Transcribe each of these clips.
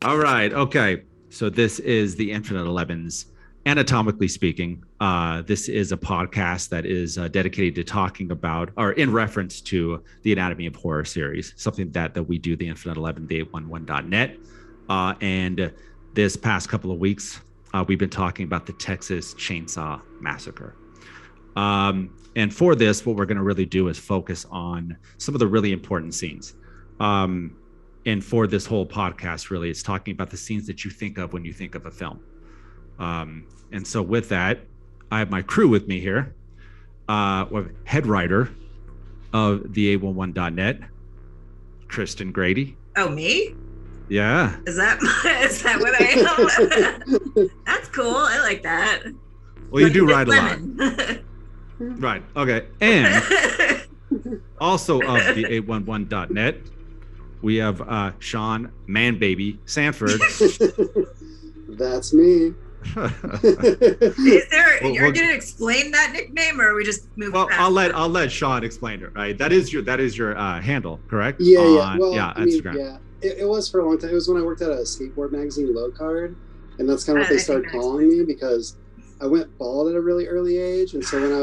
All right. Okay. So this is the Infinite Elevens. Anatomically speaking, this is a podcast that is dedicated to talking about, or in reference to, the Anatomy of Horror series, something that we do, the Infinite Eleven, the 811.net. And this past couple of weeks, we've been talking about the Texas Chainsaw Massacre. And for this, what we're going to really do is focus on some of the really important scenes. And for this whole podcast, really, it's talking about the scenes that you think of when you think of a film. And so with that, I have my crew with me here. Head writer of the 811.net, Kristen Grady. Oh, me? Yeah. Is that what I am? That's cool. I like that. Well, you do write a lot. Right. Okay. And also of the 811.net, we have Sean Manbaby Sanford. That's me. You're gonna explain that nickname, or are we just moving? Well, past I'll let Sean explain it. Right. That is your handle, correct? Yeah. Well, Instagram. Yeah. It was for a long time. It was when I worked at a skateboard magazine, Low Card, and that's kind of what they started calling me, because I went bald at a really early age, and so when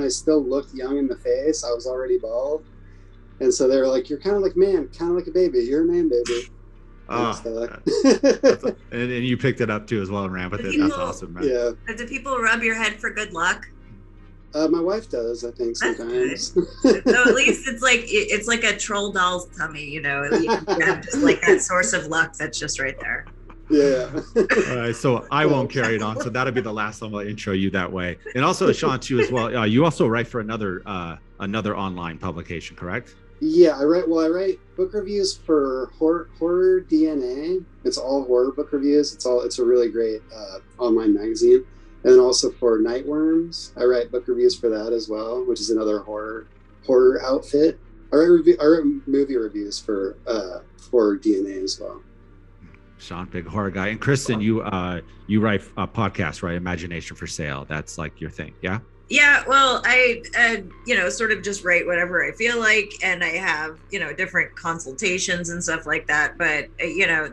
I still looked young in the face, I was already bald, and so they were like, "You're kind of like man, kind of like a baby. You're a man baby." And you picked it up too as well and ran with it. That's awesome, man. Yeah. Do people rub your head for good luck? My wife does, I think, sometimes. So at least it's like a troll doll's tummy, you have just like that source of luck that's just right there. Yeah. All right, so I won't carry it on. So that'll be the last time I'll intro you that way. And also Sean too as well. You also write for another online publication, correct? Yeah, I write book reviews for Horror DNA. It's all horror book reviews. It's a really great online magazine. And then also for Nightworms, I write book reviews for that as well, which is another horror outfit. I write movie reviews for Horror DNA as well. Sean, big horror guy. And Kristen, you write a podcast, right? Imagination for Sale. That's like your thing, yeah? Yeah, well, I sort of just write whatever I feel like, and I have, different consultations and stuff like that. But,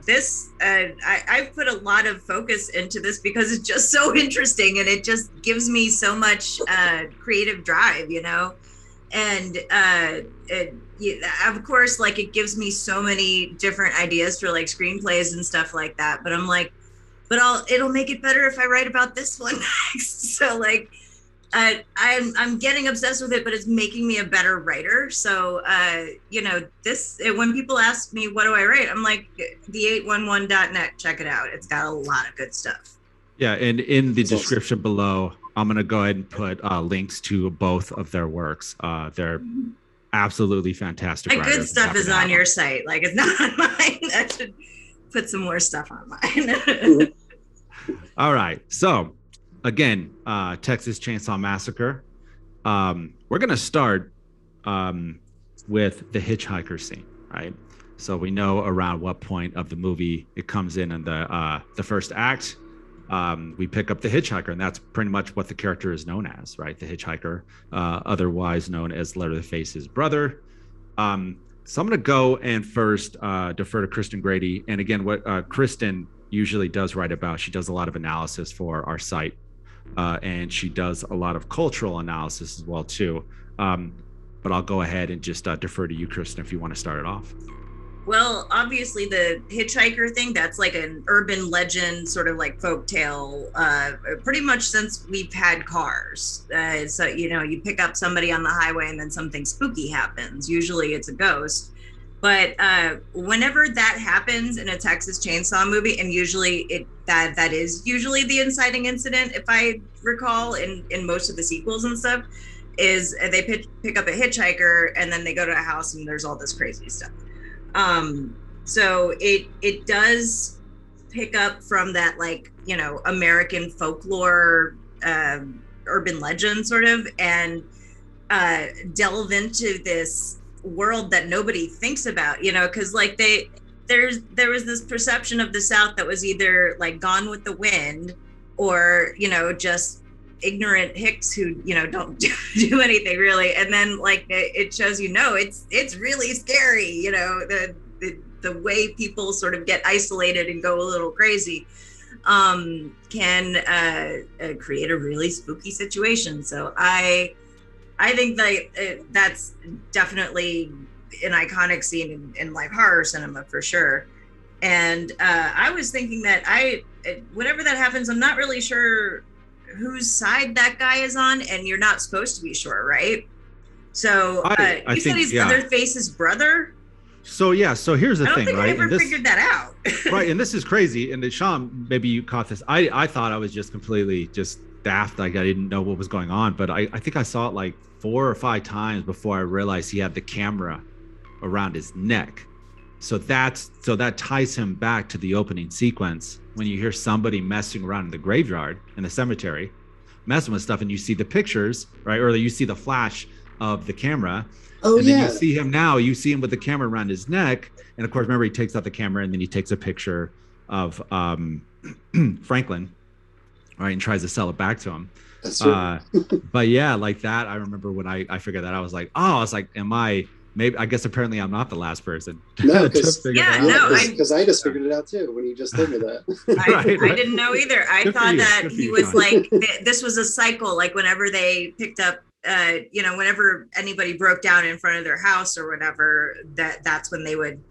this, I've put a lot of focus into this because it's just so interesting, and it just gives me so much creative drive, and of course, like, it gives me so many different ideas for like screenplays and stuff like that. But I'm like, it'll make it better if I write about this one next. So like, I'm getting obsessed with it, but it's making me a better writer. So, when people ask me, what do I write? I'm like, the 811.net, check it out. It's got a lot of good stuff. Yeah. And in the description below, I'm going to go ahead and put links to both of their works. They're absolutely fantastic. My good stuff is on your site. Like, it's not on mine. I should put some more stuff on mine. All right. So, again, Texas Chainsaw Massacre. We're going to start with the hitchhiker scene, right? So we know around what point of the movie it comes in the first act. We pick up the hitchhiker, and that's pretty much what the character is known as, right? The hitchhiker, otherwise known as Leatherface's brother. So I'm going to go and first defer to Kristen Grady. And again, what Kristen usually does write about, she does a lot of analysis for our site. And she does a lot of cultural analysis as well too. But I'll go ahead and just defer to you, Kristen, if you want to start it off. Well, obviously the hitchhiker thing, that's like an urban legend, sort of like folktale, pretty much since we've had cars. So, you pick up somebody on the highway and then something spooky happens. Usually it's a ghost. But whenever that happens in a Texas Chainsaw movie, and usually that is usually the inciting incident, if I recall, in most of the sequels and stuff, is they pick up a hitchhiker and then they go to a house and there's all this crazy stuff. So it does pick up from that, like, American folklore, urban legend sort of, and delve into this world that nobody thinks about, because like there was this perception of the South that was either like Gone with the Wind or just ignorant hicks who don't do anything really, and then like it shows it's really scary, the way people sort of get isolated and go a little crazy can create a really spooky situation. So I think that that's definitely an iconic scene in live horror cinema for sure. And I was thinking that whenever that happens, I'm not really sure whose side that guy is on, and you're not supposed to be sure, right? So you said he's Leatherface's brother. So here's the thing, right? I never figured that out. Right, and this is crazy. And Sean, maybe you caught this. I thought I was just completely just daft, like I didn't know what was going on. But I think I saw it like 4 or 5 times before I realized he had the camera around his neck. So that ties him back to the opening sequence when you hear somebody messing around in the graveyard in the cemetery, messing with stuff, and you see the pictures, right? Or you see the flash of the camera. Oh, and then yeah. you see him now, you see him with the camera around his neck. And of course, remember, he takes out the camera and then he takes a picture of Franklin, right? And tries to sell it back to him. That's true. But yeah, like that, I remember when I figured that, I was like, I guess apparently I'm not the last person. No, because I just figured it out too when you just told me that. I didn't know either. I thought that he was like, this was a cycle, like whenever they picked up, whenever anybody broke down in front of their house or whatever, that's when they would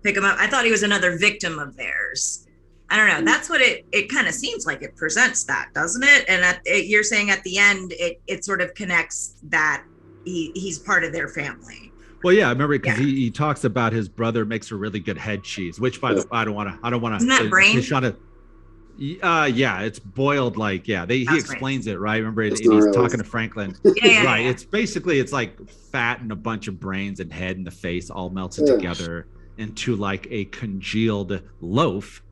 pick him up. I thought he was another victim of theirs. I don't know. That's what it kind of seems like. It presents that, doesn't it? And you're saying at the end, it sort of connects that he's part of their family. Well, yeah, I remember because he talks about his brother makes a really good head cheese, which by the way, I don't want to. Isn't that brain? Yeah, it's boiled like, he explains it, right? Remember, and he's talking to Franklin. Right. It's basically, it's like fat and a bunch of brains and head and the face all melted together into like a congealed loaf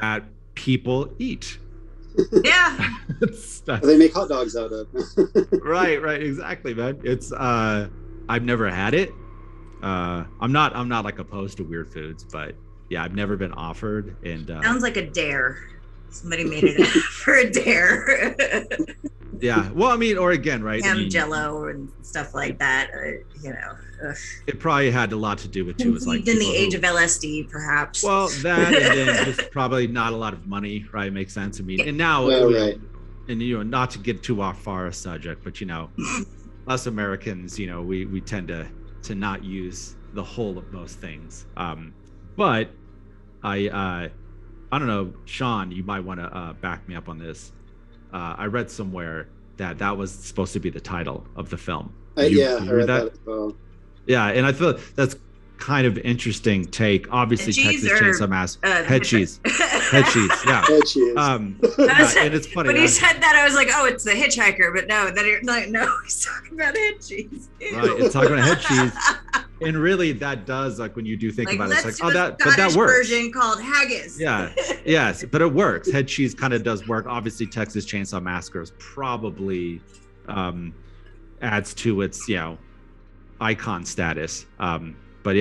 that people eat. Yeah. They make hot dogs out of. Right, exactly, man. It's I've never had it. I'm not like opposed to weird foods, but yeah, I've never been offered. And sounds like a dare. Somebody made it for a dare. Yeah, well, I mean, or again, right? Jello and stuff like that. It probably had a lot to do with too. Was like in the age of LSD, perhaps. Well, that and then just probably not a lot of money, right? Makes sense. I mean, and now, and not to get too off far a subject, but us Americans, we tend to not use the whole of most things. But I don't know, Sean, you might want to back me up on this. I read somewhere that was supposed to be the title of the film. I read that as well. Yeah, and I feel that's kind of interesting take. Obviously, Texas Chainsaw Massacre, head cheese. Head cheese, yeah. Head cheese. And it's funny. When he said that, I was like, "Oh, it's the hitchhiker," but no, he's talking about head cheese. Right, it's talking about head cheese, and really, that does when you do think about it, it's like, but that works. Version called haggis. Yeah, yes, but it works. Head cheese kind of does work. Obviously, Texas Chainsaw Massacre is probably adds to its icon status. But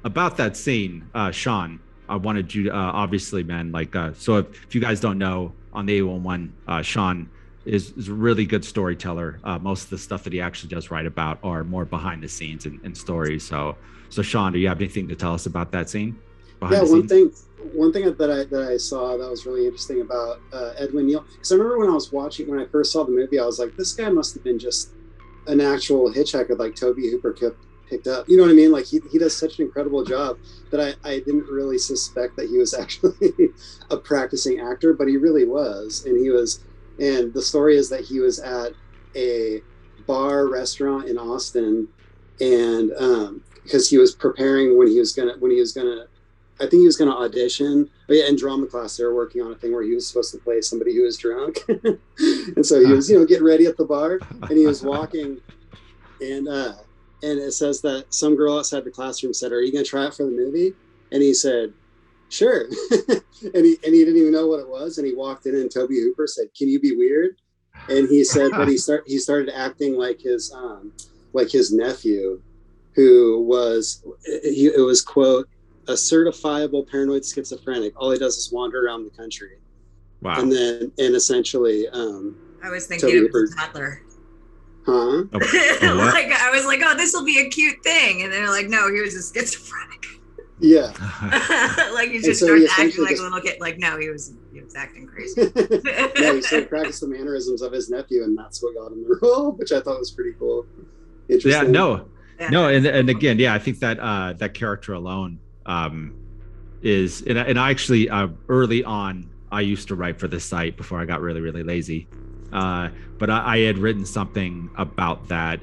about that scene, Sean, I wanted you to, obviously, man, so if you guys don't know, on the 811, Sean is a really good storyteller. Most of the stuff that he actually does write about are more behind the scenes and stories. So Sean, do you have anything to tell us about that scene? One thing that I saw that was really interesting about Edwin Neal, because I remember when I first saw the movie, I was like, this guy must have been just an actual hitchhiker like Tobe Hooper picked up. You know what I mean? Like he does such an incredible job that I didn't really suspect that he was actually a practicing actor, but he really was. And the story is that he was at a restaurant in Austin, and because he was preparing when he was gonna I think he was gonna audition. Oh yeah, in drama class they were working on a thing where he was supposed to play somebody who was drunk. And so he was getting ready at the bar, and he was walking, and it says that some girl outside the classroom said, "Are you gonna try it for the movie?" And he said, "Sure." and he didn't even know what it was, and he walked in, and Tobe Hooper said, "Can you be weird?" And he said that he started acting like his nephew, who was it was quote a certifiable paranoid schizophrenic. All he does is wander around the country. Wow. And essentially I was thinking it was a toddler. Huh? I was like, oh, this will be a cute thing, and then they're like, no, he was a schizophrenic. Yeah. Like he And just so started he acting essentially like a just- little kid. Like no, he was acting crazy. No, he sort of practiced the mannerisms of his nephew, and that's what got him the role, which I thought was pretty cool. Interesting. Yeah, no, Yeah. no, and again, yeah, I think that that character alone is, and I actually early on I used to write for the site before I got really lazy, but I had written something about that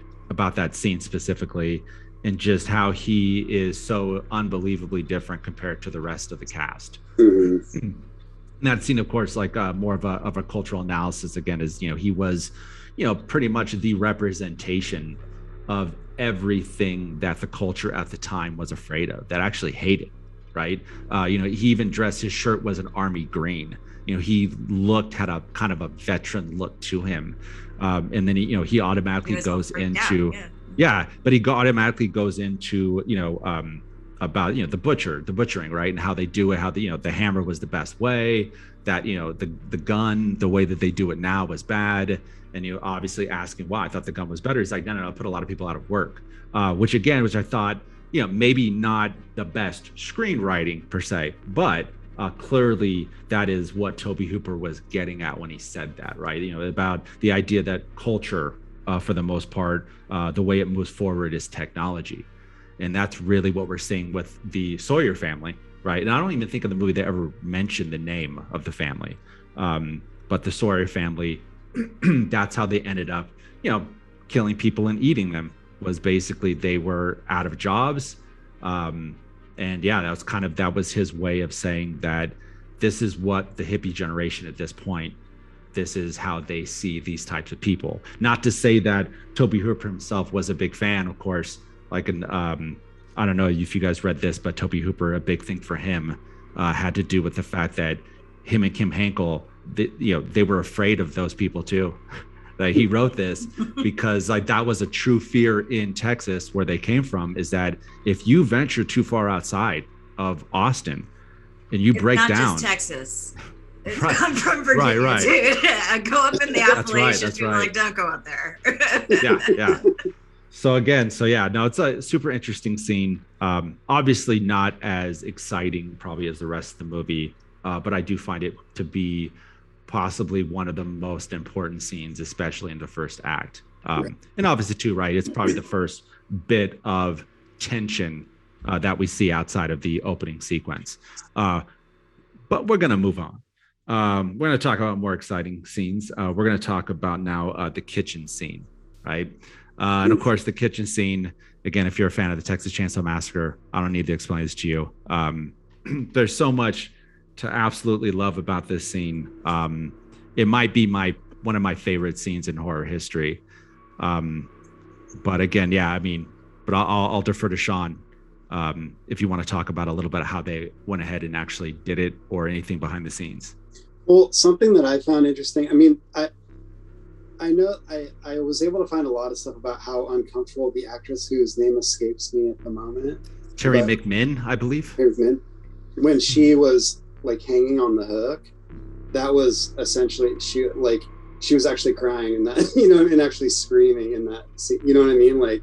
scene specifically, and just how he is so unbelievably different compared to the rest of the cast. Mhm. And that scene, of course, like more of a cultural analysis again, is he was pretty much the representation of everything that the culture at the time was afraid of, that actually hated, right? He even dressed, his shirt was an army green. He had a kind of a veteran look to him, and then he automatically goes into but he automatically goes into about the butchering, right, and how they do it, how the hammer was the best way, that the gun, the way that they do it now was bad, and obviously asking why. I thought the gun was better. He's like, no, put a lot of people out of work, which I thought maybe not the best screenwriting per se, but clearly that is what Tobe Hooper was getting at when he said that, right? About the idea that culture, for the most part, the way it moves forward is technology. And that's really what we're seeing with the Sawyer family, right? And I don't even think in the movie they ever mentioned the name of the family. But the Sawyer family, that's how they ended up, killing people and eating them, was basically they were out of jobs. And yeah, that was his way of saying that this is what the hippie generation at this point, this is how they see these types of people. Not to say that Tobe Hooper himself was a big fan, of course. Like, I don't know if you guys read this, but Tobe Hooper, a big thing for him had to do with the fact that him and Kim Henkel, they were afraid of those people too. Like, he wrote this because that was a true fear in Texas, where they came from, is that if you venture too far outside of Austin and you break not down, just Texas. It's Right. come from Virginia, Right. Dude. I go up in the Appalachians. That's People are right. like, don't go up there. yeah. So it's a super interesting scene. Obviously not as exciting probably as the rest of the movie, but I do find it to be possibly one of the most important scenes, especially in the first act. And obviously too, right, it's probably the first bit of tension that we see outside of the opening sequence. But we're going to move on. We're going to talk about more exciting scenes. We're going to talk about now the kitchen scene, right? And of course, the kitchen scene, again, if you're a fan of the Texas Chainsaw Massacre, I don't need to explain this to you. There's so much to absolutely love about this scene. It might be one of my favorite scenes in horror history. But again, but I'll defer to Sean if you want to talk about a little bit of how they went ahead and actually did it, or anything behind the scenes. Well, something that I found interesting, I know I was able to find a lot of stuff about how uncomfortable the actress whose name escapes me at the moment, Terry McMinn, I believe. When she was like hanging on the hook, that was essentially she was actually crying in that, and actually screaming in that scene. You know what I mean? Like,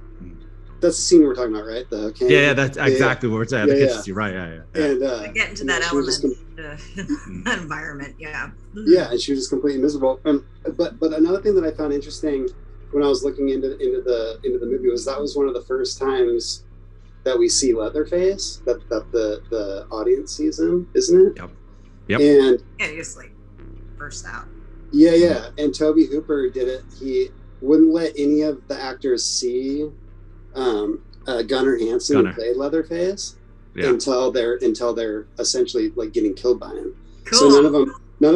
that's the scene we're talking about, right? The hook hanging. Yeah, that's exactly what we're saying. The kitchen scene, right? Yeah. And get into that element, that environment. Yeah. Yeah, and she was just completely miserable. But another thing that I found interesting when I was looking into the movie was that was one of the first times that we see Leatherface, that the audience sees him, isn't it? Yep. And yeah, he just like burst out. Yeah. And Tobe Hooper did it. He wouldn't let any of the actors see Gunnar Hansen who played Leatherface until they're essentially like getting killed by him. Cool. So none of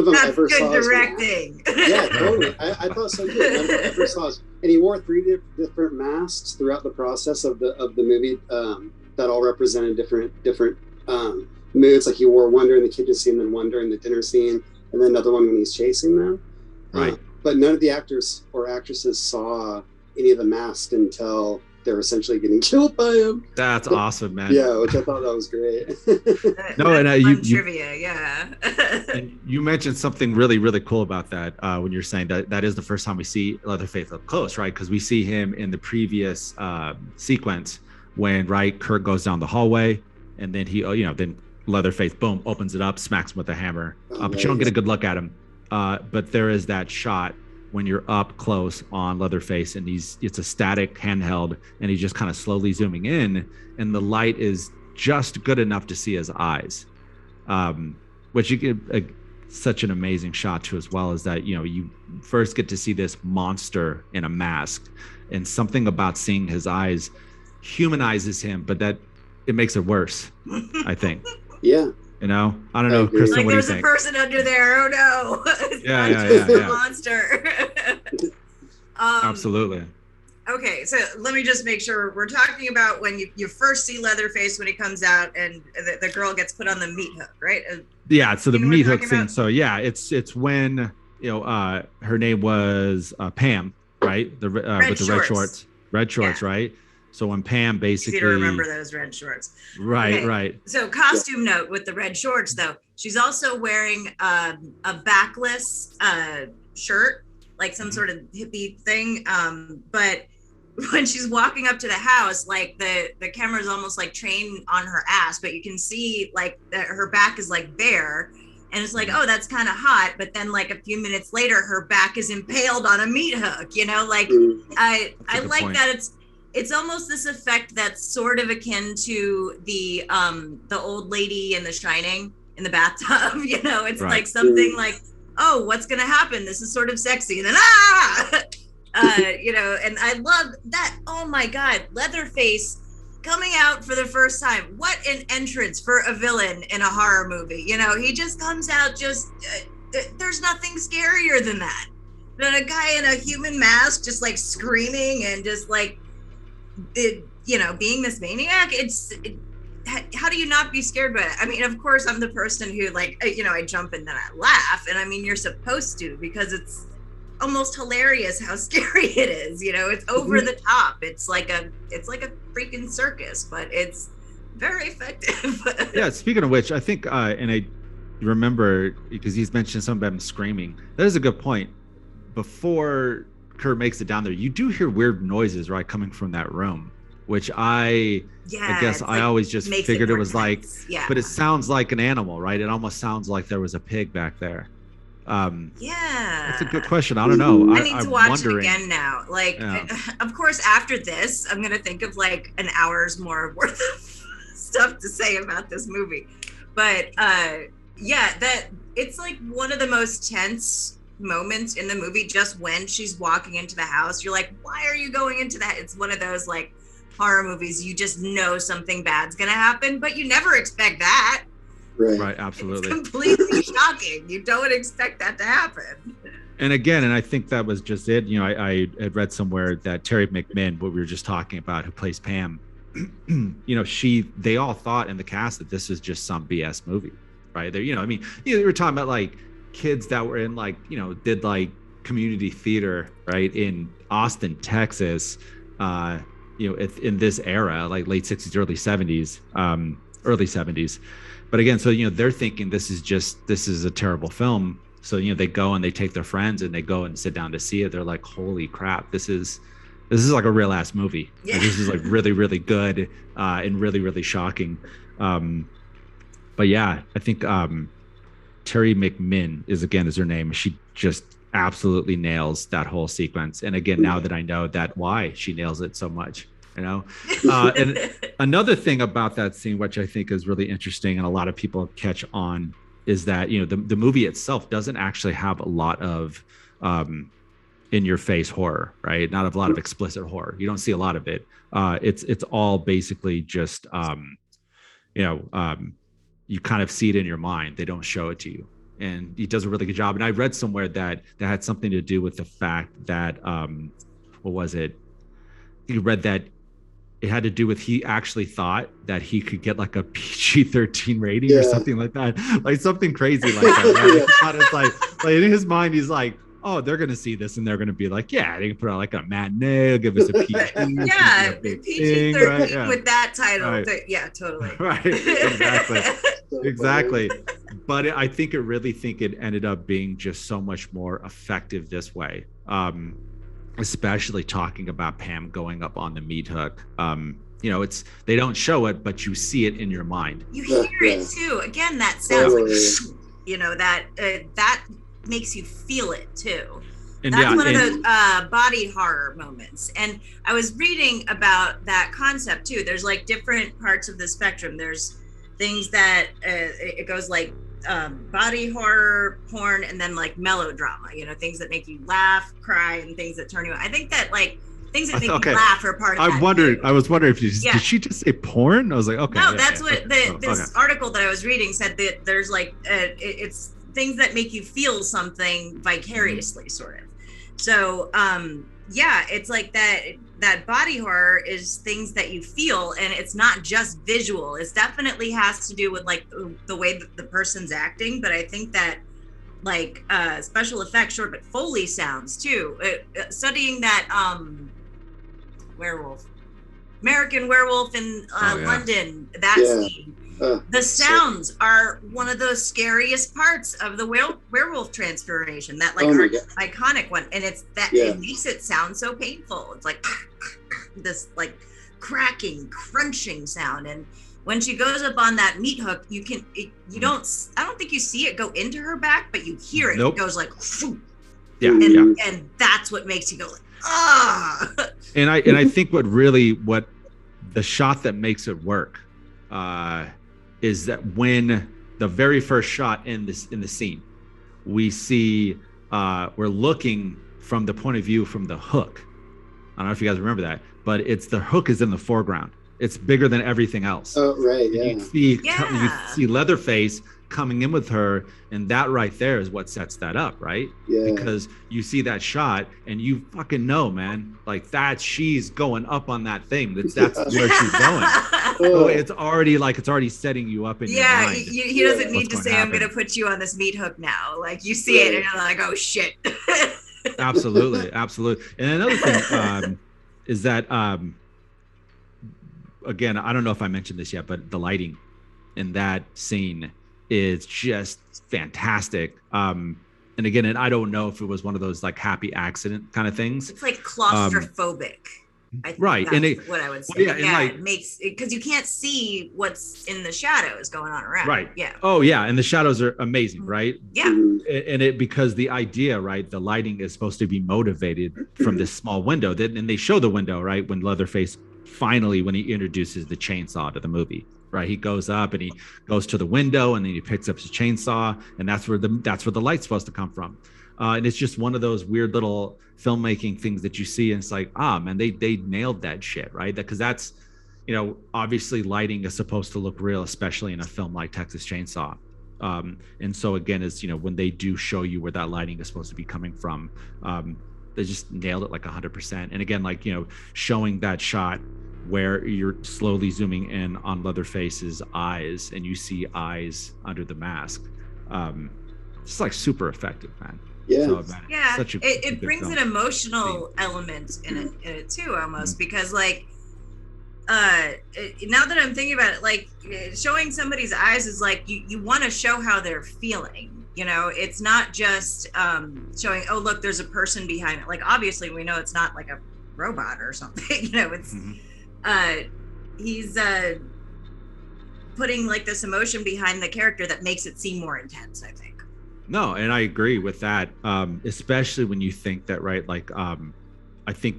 them That's ever good saw directing. his mask. Yeah, totally. I thought so too. None of them ever saw his, and he wore 3 different masks throughout the process of the movie that all represented different moods. Like, he wore one during the kitchen scene, then one during the dinner scene, and then another one when he's chasing them. Right. But none of the actors or actresses saw any of the masks until they're essentially getting killed by him. That's awesome, man. Yeah, which I thought that was great. No, and you trivia, yeah. And you mentioned something really, really cool about that when you're saying that is the first time we see Leatherface up close, right? Because we see him in the previous sequence when Kurt goes down the hallway and then he, then Leatherface, boom, opens it up, smacks him with a hammer. But you don't nice. get a good look at him. But there is that shot when you're up close on Leatherface, and it's a static handheld, and he's just kind of slowly zooming in, and the light is just good enough to see his eyes, which you get such an amazing shot to, as well as that, you first get to see this monster in a mask, and something about seeing his eyes humanizes him, but that it makes it worse, I think. Yeah. I don't know, agree. Kristen, Like, what do you there's a think? person under there. Oh no! It's Yeah, not yeah, just yeah, a yeah. monster. Absolutely. Okay, so let me just make sure we're talking about when you first see Leatherface when he comes out, and the girl gets put on the meat hook, right? Yeah, so the You know what meat I'm hook talking scene. about? So yeah, it's when her name was Pam, right? The with the red shorts, right? So when Pam Easy basically, to remember those red shorts. right, Okay. right, So costume note with the red shorts, though, she's also wearing a backless shirt, like some sort of hippie thing. But when she's walking up to the house, like the camera is almost like trained on her ass, but you can see like that her back is like bare. And it's like, oh, that's kind of hot. But then like a few minutes later, her back is impaled on a meat hook, like Mm. I a good like point. that it's almost this effect that's sort of akin to the old lady in The Shining in the bathtub. It's Right. like something like, oh, what's gonna happen? This is sort of sexy, and then and I love that. Oh my God, Leatherface coming out for the first time. What an entrance for a villain in a horror movie. He just comes out there's nothing scarier than that. Than a guy in a human mask just like screaming and just like being this maniac. How do you not be scared by it? I mean, of course, I'm the person who I jump and then I laugh, and I mean, you're supposed to, because it's almost hilarious how scary it is. It's over the top. It's like a freaking circus, but it's very effective. Yeah. Speaking of which, I think, and I remember, because he's mentioned something about him screaming. That is a good point. Before Kurt makes it down there, you do hear weird noises, right, coming from that room, which I guess I always just figured it was like, but it sounds like an animal, right? It almost sounds like there was a pig back there. That's a good question. I don't know. I need to watch wondering. it again now. Yeah. Of course, after this, I'm gonna think of like an hour's more worth of stuff to say about this movie. But that it's like one of the most tense moments in the movie. Just when she's walking into the house, you're like, why are you going into that? It's one of those like horror movies, you just know something bad's gonna happen, but you never expect that. Right, absolutely. It's completely shocking. You don't expect that to happen. And again, and I think that was just it. I had read somewhere that Terry McMinn, what we were just talking about, who plays Pam, they all thought in the cast that this was just some BS movie, right? They were talking about like kids that were in like, did like community theater, right, in Austin, Texas, in this era, like late 60s, early 70s. But again, so, they're thinking this is a terrible film. So, they go and they take their friends and they go and sit down to see it. They're like, holy crap, this is like a real ass movie. Yeah. Like, this is like really, really good and really, really shocking. But yeah, I think Terry McMinn is her name. She just absolutely nails that whole sequence. And again, now that I know why she nails it so much, and another thing about that scene, which I think is really interesting and a lot of people catch on, is that, the movie itself doesn't actually have a lot of in your face horror, right? Not a lot of explicit horror. You don't see a lot of it. It's all basically just, you kind of see it in your mind. They don't show it to you. And he does a really good job. And I read somewhere that had something to do with the fact that, what was it? You read that it had to do with, he actually thought that he could get like a PG-13 rating or something like that, like something crazy like that. Right? It's like in his mind, he's like, oh, they're gonna see this and they're gonna be like, yeah, they can put out like a matinee, give us a PG. Yeah, PG-13 right? Yeah. with that title. Right. Yeah, totally. Right, exactly. But I think it ended up being just so much more effective this way. Especially talking about Pam going up on the meat hook. it's they don't show it, but you see it in your mind. You hear Yeah. it too. Again, that sounds Totally. like, that makes you feel it too. And That's yeah, one of and- those body horror moments. And I was reading about that concept too. There's like different parts of the spectrum. There's things that it goes like body horror, porn, and then like melodrama, things that make you laugh, cry, and things that turn you on. I think that like things that make Okay. you laugh are part of that. I was wondering if Yeah. did she just say porn? I was like, okay. No, yeah, that's yeah, what okay. this article that I was reading said, that there's like it's things that make you feel something vicariously, sort of. So yeah, it's like that body horror is things that you feel, and it's not just visual. It definitely has to do with like the way that the person's acting, but I think that like special effects, short but Foley sounds too. Studying that American Werewolf in Oh, yeah. London, that Yeah. scene. The sounds are one of those scariest parts of the werewolf transformation. That like Oh my God. iconic one, and it's that Yeah. it makes it sound so painful. It's like this like cracking, crunching sound. And when she goes up on that meat hook, I don't think you see it go into her back, but you hear it. Nope. It goes like, Yeah, and, yeah. and that's what makes you go like, ah. And I think what the shot that makes it work is that when the very first shot in the scene, we see we're looking from the point of view from the hook. I don't know if you guys remember that, but the hook is in the foreground. It's bigger than everything else. Oh, right. Yeah. You see Leatherface coming in with her, and that right there is what sets that up, right? Yeah. Because you see that shot and you fucking know, man, like that she's going up on that thing. That's where she's going. Oh, It's already setting you up in your Yeah, mind. he doesn't need What's to going say, to I'm going to happen. put you on this meat hook now. Like, you see it, and you're like, oh, shit. Absolutely. And another thing is that, again, I don't know if I mentioned this yet, but the lighting in that scene is just fantastic. And again, and I don't know if it was one of those like happy accident kind of things. It's like claustrophobic. I think Right, that's and what I would say. yeah, and Yeah, like- it makes because you can't see what's in the shadows going on around. Right. Yeah. Oh yeah, and the shadows are amazing, right? Yeah. mhm. And it because the idea, right, the lighting is supposed to be motivated from this small window. And they show the window, right, when Leatherface finally, when he introduces the chainsaw to the movie, right, he goes up and he goes to the window and then he picks up his chainsaw, and that's where the light's supposed to come from. And it's just one of those weird little filmmaking things that you see, and it's like, man, they nailed that shit, right? Because that's, obviously lighting is supposed to look real, especially in a film like Texas Chainsaw. And so again, is when they do show you where that lighting is supposed to be coming from, they just nailed it like 100%. And again, like showing that shot where you're slowly zooming in on Leatherface's eyes, and you see eyes under the mask. It's like super effective, man. Yeah. So, man, Yeah. such a It good brings film. an emotional element in it too, almost, because like now that I'm thinking about it, like showing somebody's eyes is like you want to show how they're feeling. It's not just showing, oh look, there's a person behind it. Like obviously we know it's not like a robot or something. It's Mhm. He's putting like this emotion behind the character that makes it seem more intense, I think. No, and I agree with that, especially when you think that, right, like I think,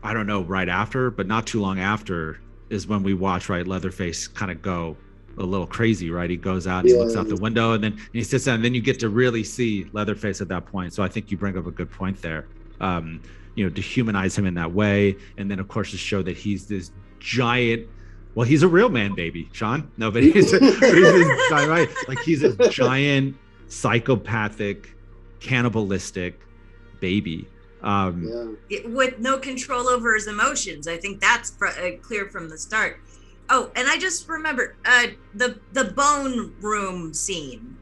I don't know, right after, but not too long after is when we watch, right, Leatherface kind of go a little crazy, right? He goes out and he looks out the window, and then he sits down, and then you get to really see Leatherface at that point. So I think you bring up a good point there, to humanize him in that way. And then of course to show that he's this giant, well, he's a real man baby, Sean. No, but he's this guy, right? Like he's a giant psychopathic, cannibalistic baby. With no control over his emotions. I think that's clear from the start. Oh, and I just remembered the bone room scene.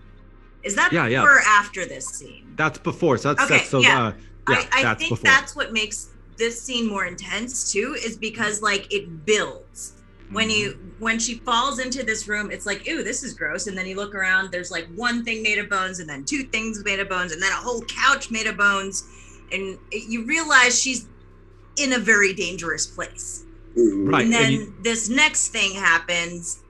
Is that before or after this scene? That's before. So that's, okay, that's so yeah. I that's think before. that's what makes this scene more intense too, is because like it builds. When she falls into this room, it's like, ooh, this is gross. And then you look around, there's like one thing made of bones, and then two things made of bones, and then a whole couch made of bones. And you realize she's in a very dangerous place. Right. And then you- this next thing happens,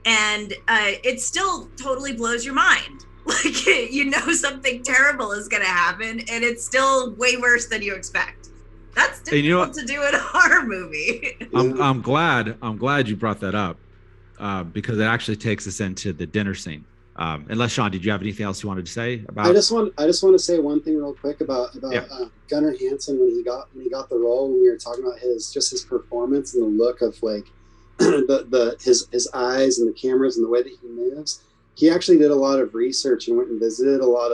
and it still totally blows your mind. Like, you know, something terrible is going to happen, and it's still way worse than you expect. That's difficult you know what? to do in a horror movie. I'm glad you brought that up, because it actually takes us into the dinner scene. Unless Sean, did you have anything else you wanted to say about? I just want to say one thing real quick about Yeah. Gunnar Hansen when he got the role. When we were talking about his performance and the look of like his eyes and the cameras and the way that he moves. He actually did a lot of research and went and visited a lot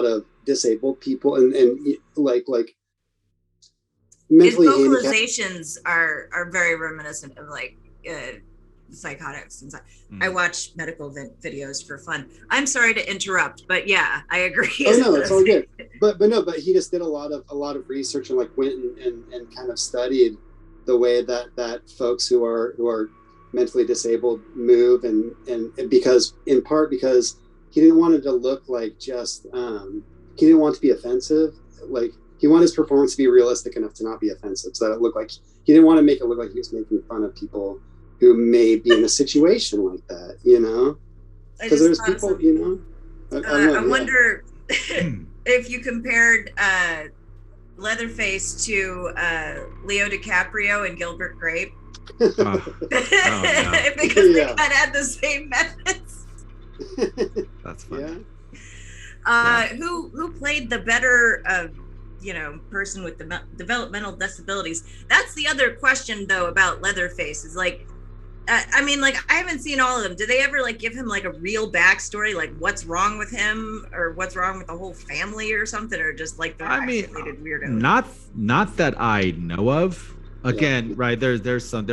of disabled people and like His mentally handicapped. vocalizations are very reminiscent of like psychotics. And I watch medical videos for fun. I'm sorry to interrupt, but yeah, I agree. Oh no, it's all good. But he just did a lot of research and like went and kind of studied the way that folks who are mentally disabled move and because in part because he didn't want it to look like just he didn't want to be offensive. Like he wanted his performance to be realistic enough to not be offensive, so that it looked like he didn't want to make it look like he was making fun of people who may be in a situation like that, you know, because there's people, you know. I wonder if you compared Leatherface to Leo DiCaprio and Gilbert Grape. No. Because they kind of had the same methods. That's funny. Yeah. Who played the better person with the developmental disabilities? That's the other question though about Leatherface is like, I mean, like I haven't seen all of them. Do they ever like give him like a real backstory, like what's wrong with him or what's wrong with the whole family or something, or just like they're isolated weirdos? Not that I know of. Again, right, there are Texas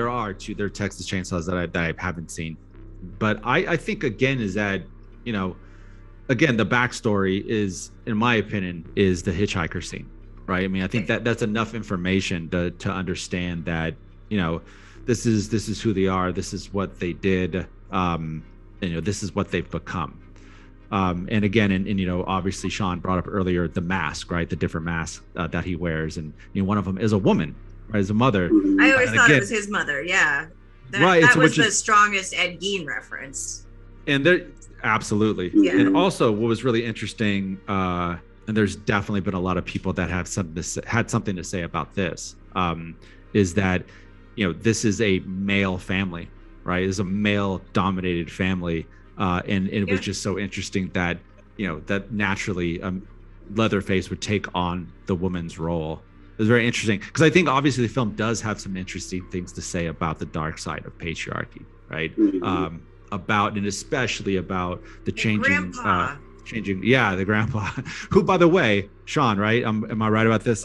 Chainsaws that I haven't seen, but I think again is that, you know, again the backstory is, in my opinion, is the hitchhiker scene, right? I mean, I think that's enough information to understand that, you know, this is who they are, this is what they did, and you know, this is what they've become. And again, and you know, obviously Sean brought up earlier the mask, right? The different masks that he wears, and you know, one of them is a woman. Right, as a mother. I always thought it was his mother. Yeah, that was the strongest Ed Gein reference. And there, absolutely. Yeah. And also, what was really interesting, and there's definitely been a lot of people that have had something to say about this, is that, you know, this is a male family, right? It's a male-dominated family, and it was just so interesting that, you know, that naturally, Leatherface would take on the woman's role. It was very interesting because I think obviously the film does have some interesting things to say about the dark side of patriarchy, right? Mm-hmm. About, and especially about the changing, the grandpa, who, by the way, Sean, right? Am I right about this?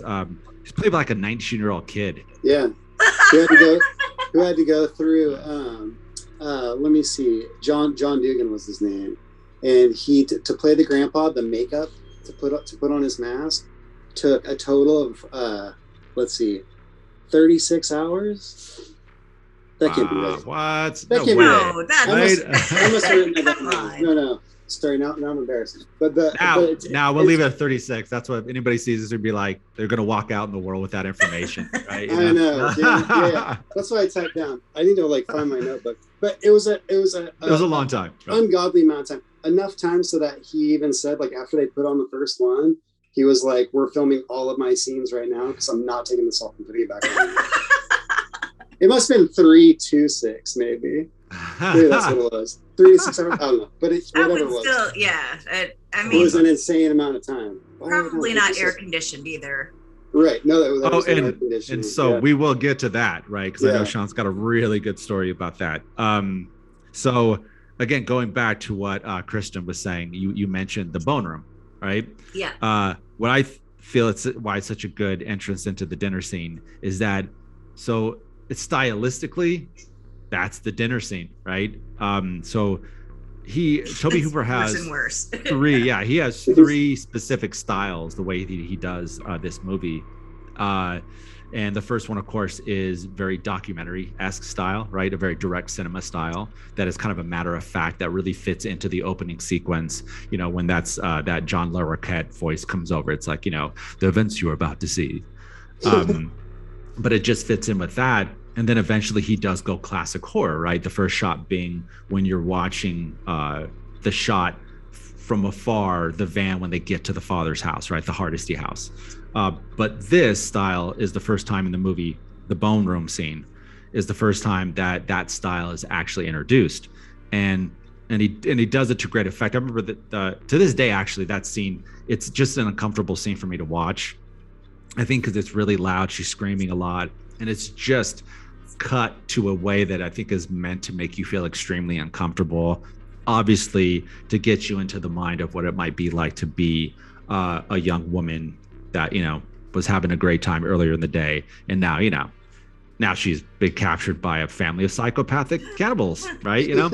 He's played by like a 19-year-old kid. Yeah, who had to go through. Let me see. John Dugan was his name, and he to play the grandpa, the makeup to put on his mask took a total of 36 hours. That can't be right. What? That no can't way. be right. No, that's I must have written that Come down. on. No. Sorry, now I'm embarrassed. But Now we'll leave it at 36. That's what anybody sees this would be like. They're gonna walk out in the world with that information, right? I know. Yeah. That's why I typed down. I need to like find my notebook. But it was a long time. Right? Ungodly amount of time. Enough time so that he even said, like, after they put on the first one, he was like, "We're filming all of my scenes right now because I'm not taking this off and putting it back on." It must have been 3-6, maybe. Maybe that's what it was. 3 to 6 hours. I don't know, but whatever it was. Still, yeah. I It mean, was an insane amount of time. probably not air conditioned either. Right. No, that was air conditioning. And so we will get to that, right? Because I know Yeah. Sean's got a really good story about that. So again, going back to what Kristen was saying, you mentioned the bone room, right? Yeah. What I feel why it's such a good entrance into the dinner scene is that, so it's stylistically, that's the dinner scene, right? So Tobe Hooper has worse and worse. three. Yeah, he has three specific styles the way he does this movie. And the first one, of course, is very documentary-esque style, right? A very direct cinema style that is kind of a matter of fact that really fits into the opening sequence. You know, when that John LaRoquette voice comes over, it's like, you know, the events you're about to see. but it just fits in with that. And then eventually he does go classic horror, right? The first shot being when you're watching the shot from afar, the van when they get to the father's house, right? The Hardesty house. But this style is the first time in the movie, the bone room scene is the first time that style is actually introduced. And he does it to great effect. I remember that to this day, actually, that scene, it's just an uncomfortable scene for me to watch. I think because it's really loud, she's screaming a lot, and it's just cut to a way that I think is meant to make you feel extremely uncomfortable, obviously to get you into the mind of what it might be like to be a young woman that, you know, was having a great time earlier in the day, and now, you know, now she's been captured by a family of psychopathic cannibals, right? You know,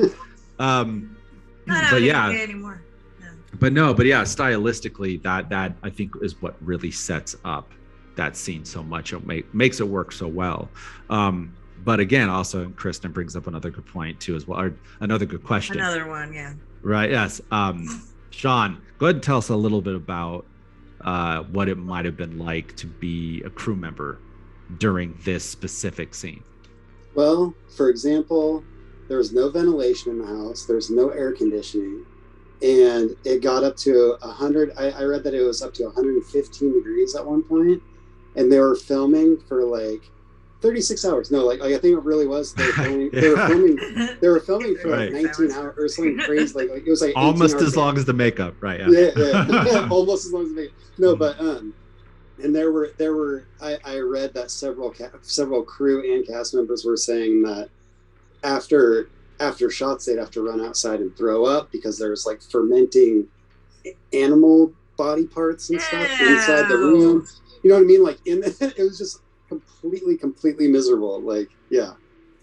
but yeah, anymore. No. But yeah, stylistically, that I think is what really sets up that scene so much. It makes it work so well. But again, also Kristen brings up another good point too, as well, or another good question. Another one, yeah. Right. Yes. Sean, go ahead and tell us a little bit about what it might have been like to be a crew member during this specific scene. Well, for example, there was no ventilation in the house. There's no air conditioning. And it got up to 100. I read that it was up to 115 degrees at one point. And they were filming for like 36 hours. No, like I think it really was. They were filming for like 19 hours or something crazy. Like it was like almost as long as the makeup, right? Yeah. Almost as long as the makeup. No, but and there were. I read that several crew and cast members were saying that after shots they'd have to run outside and throw up because there was like fermenting animal body parts and stuff inside the room. You know what I mean? Like it was just completely miserable. Like, yeah.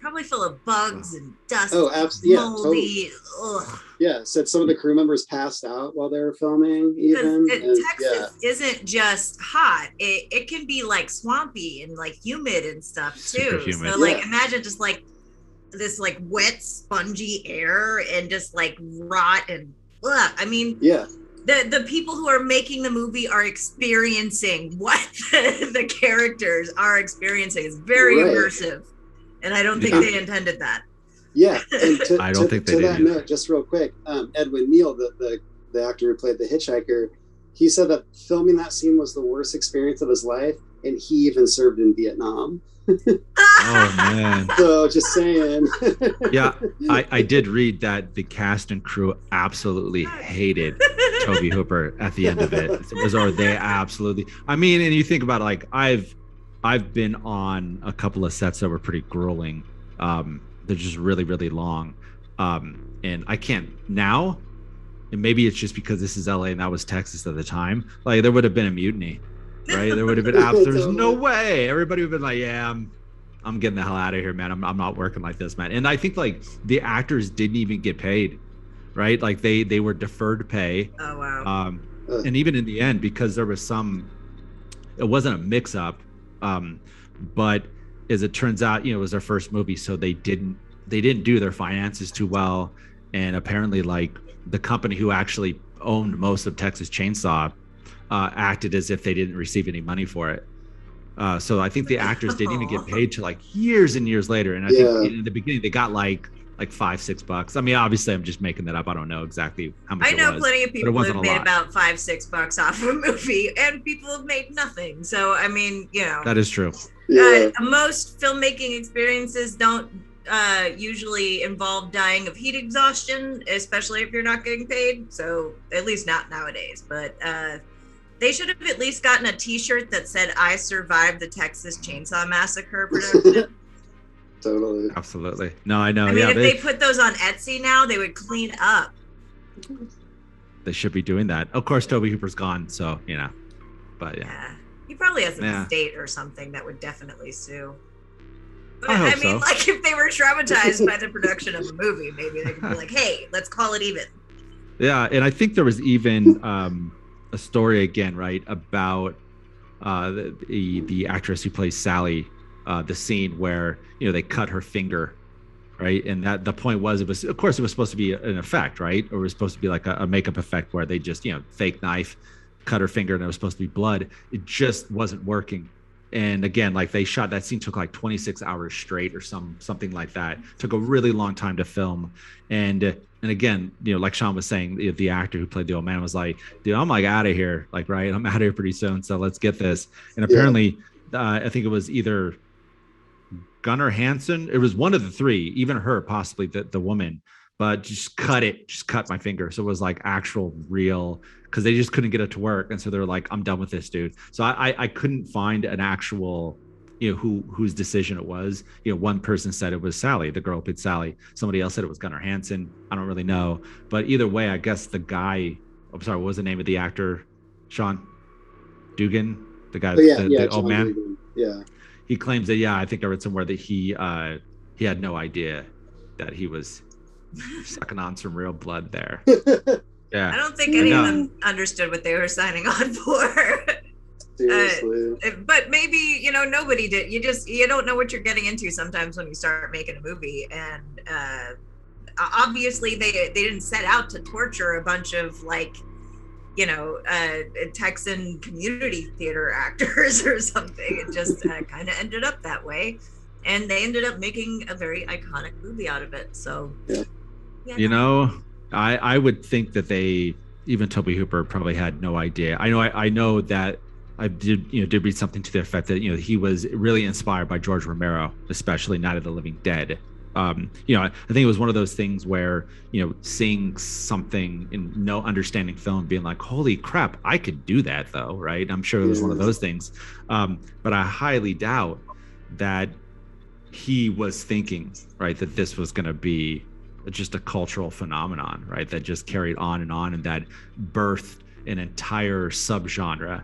Probably full of bugs and dust. Oh, absolutely. Yeah, moldy. Totally. Yeah, said some of the crew members passed out while they were filming. Even Texas isn't just hot; it can be like swampy and like humid and stuff too. So like, imagine just like this like wet, spongy air and just like rot and. I mean, yeah. The people who are making the movie are experiencing what the characters are experiencing. It's very immersive, and I don't think they intended that. Yeah, and I don't think they did. To that either. note, just real quick, Edwin Neal, the actor who played the hitchhiker, he said that filming that scene was the worst experience of his life, and he even served in Vietnam. Oh man! So just saying. Yeah, I did read that the cast and crew absolutely hated Tobe Hooper at the end of it. They absolutely. I mean, and you think about it, like I've been on a couple of sets that were pretty grueling. They're just really long, and I can't now. And maybe it's just because this is LA and that was Texas at the time. Like there would have been a mutiny. Right, there would have been there's no way. Everybody would have been like, "Yeah, I'm getting the hell out of here, man. I'm not working like this, man." And I think like the actors didn't even get paid, right? Like they were deferred pay. Oh wow. And even in the end, because there was it wasn't a mix-up, but as it turns out, it was their first movie, so they didn't do their finances too well, and apparently like the company who actually owned most of Texas Chainsaw. Acted as if they didn't receive any money for it. So I think the actors didn't even get paid till like years and years later. And I think in the beginning they got like $5-6. I mean, obviously I'm just making that up. I don't know exactly how much. I know plenty of people who have made about $5-6 off of a movie, and people have made nothing. So I mean, that is true. Most filmmaking experiences don't usually involve dying of heat exhaustion, especially if you're not getting paid. So at least not nowadays. But they should have at least gotten a T-shirt that said "I survived the Texas Chainsaw Massacre" production. Totally. Absolutely. No, I know. I mean, if they put those on Etsy now, they would clean up. They should be doing that. Of course, Tobe Hooper's gone, so but yeah. He probably has an estate or something that would definitely sue. But I mean, like if they were traumatized by the production of a movie, maybe they could be like, "Hey, let's call it even." Yeah, and I think there was even a story again, right, about the actress who plays Sally, the scene where they cut her finger, right, and that the point was it was supposed to be an effect, right, or it was supposed to be like a makeup effect where they just fake knife, cut her finger, and it was supposed to be blood. It just wasn't working, And again, like they shot that scene took like 26 hours straight or something like that. Took a really long time to film. And again, like Sean was saying, the actor who played the old man was like, dude, I'm like out of here. Like, right. I'm out of here pretty soon. So let's get this. And apparently I think it was either Gunnar Hansen. It was one of the three, even her, possibly the woman, but just cut my finger. So it was like actual real, because they just couldn't get it to work. And so they're like, I'm done with this, dude. So I couldn't find an actual, whose decision it was. One person said it was Sally, the girl who played Sally. Somebody else said it was Gunnar Hansen. I don't really know. But either way, I guess the guy, I'm sorry, what was the name of the actor? Sean Dugan, the guy, the old man. Dugan. Yeah. He claims that, I think I read somewhere that he had no idea that he was sucking on some real blood there. Yeah. I don't think any of them understood what they were signing on for. Seriously. But maybe, nobody did. You don't know what you're getting into sometimes when you start making a movie. And obviously they didn't set out to torture a bunch of Texan community theater actors or something. It just kind of ended up that way. And they ended up making a very iconic movie out of it. So, I would think that even Tobe Hooper probably had no idea. I know that I did read something to the effect that, he was really inspired by George Romero, especially Night of the Living Dead. I think it was one of those things where, seeing something in no understanding film, being like, holy crap, I could do that though. Right. I'm sure it was one of those things. But I highly doubt that he was thinking, right, that this was going to be just a cultural phenomenon, right, that just carried on, and that birthed an entire subgenre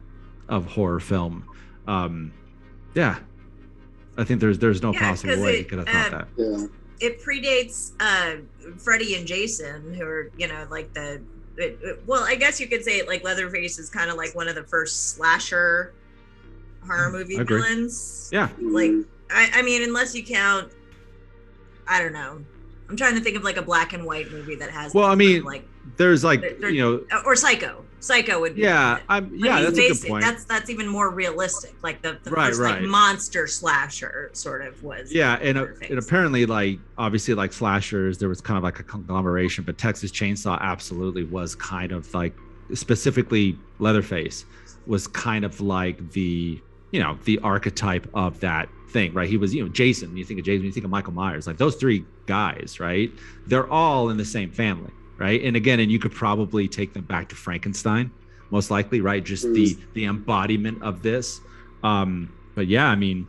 of horror film. I think there's no possible way you could have thought that. It predates Freddy and Jason, who are well, I guess you could say like Leatherface is kind of like one of the first slasher horror movie villains. Yeah, like I mean, unless you count, I don't know. I'm trying to think of like a black and white movie that has. Well, I mean, there's like or Psycho. Psycho would be. That's a good point. That's even more realistic. Like the right, first like monster slasher sort of was. Yeah, and apparently, like obviously, like slashers, there was kind of like a conglomeration, but Texas Chainsaw absolutely was kind of like, specifically Leatherface was kind of like the archetype of that thing, right? He was, Jason. You think of Jason, you think of Michael Myers, like those three guys, right? They're all in the same family, right? And again, you could probably take them back to Frankenstein, most likely, right? Just the embodiment of this. But yeah, I mean,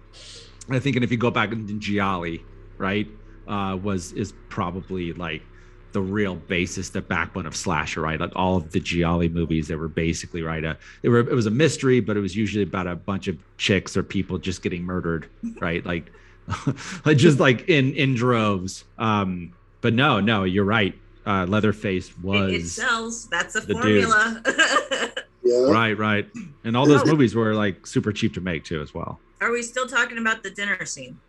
I think, and if you go back into Gialli, right, is probably like the real basis, the backbone of slasher, right? Like all of the Gialli movies that were basically, right, it was a mystery, but it was usually about a bunch of chicks or people just getting murdered, right? Like just like in droves. But no, you're right. Leatherface was it sells. That's a formula. Right. And all those movies were like super cheap to make too as well. Are we still talking about the dinner scene?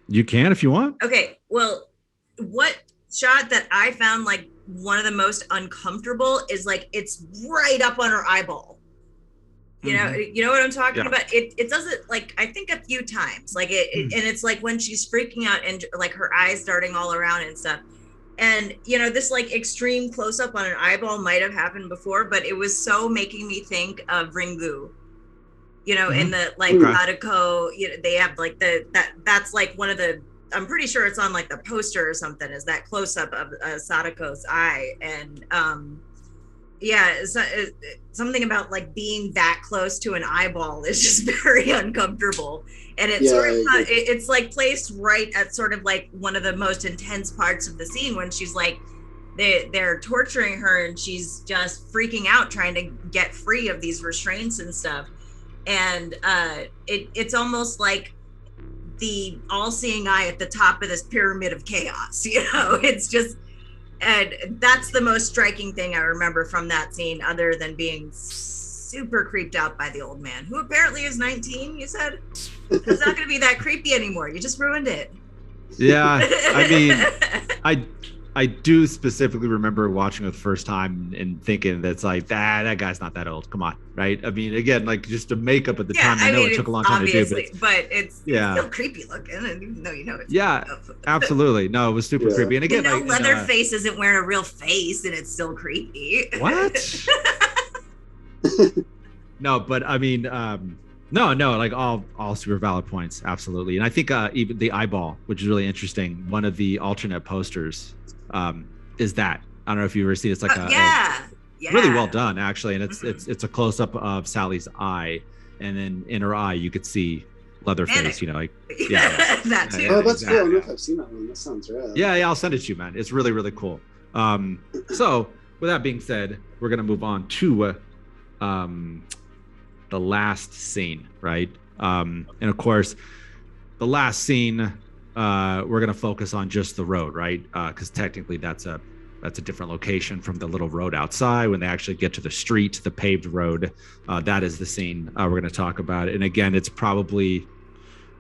You can if you want. Okay, well, what shot that I found like one of the most uncomfortable is like it's right up on her eyeball. You know what I'm talking about? It does it like I think a few times. Like and it's like when she's freaking out and like her eyes darting all around and stuff. And this like extreme close up on an eyeball might have happened before, but it was so making me think of Ringu. In the like Sadako, they have like that's like one of the, I'm pretty sure it's on like the poster or something, is that close up of Sadako's eye. And something about like being that close to an eyeball is just very uncomfortable. And it's it's like placed right at sort of like one of the most intense parts of the scene when she's like, they're torturing her and she's just freaking out trying to get free of these restraints and stuff. And it's almost like the all-seeing eye at the top of this pyramid of chaos. It's just, and that's the most striking thing I remember from that scene, other than being super creeped out by the old man, who apparently is 19. You said it's not going to be that creepy anymore. You just ruined it. Yeah, I mean, I do specifically remember watching it the first time and thinking that's like that guy's not that old. Come on, right? I mean, again, like just the makeup at the time. I know it took a long time to do, but it's still creepy looking, and even though it's absolutely. No, it was super creepy. And again, Leatherface isn't wearing a real face, and it's still creepy. What? No, but I mean, no, like all super valid points, absolutely. And I think even the eyeball, which is really interesting, one of the alternate posters is that. I don't know if you've ever seen it. It's like really well done actually, and it's a close up of Sally's eye, and then in her eye you could see Leatherface. Like that too. Oh, that's cool. I don't know if I've seen that one. That sounds rad. Yeah, I'll send it to you, man. It's really really cool. So with that being said, we're gonna move on to the last scene, right? And of course, the last scene, we're gonna focus on just the road, right? Because technically that's a different location from the little road outside. When they actually get to the street, the paved road, that is the scene we're gonna talk about. And again, it's probably,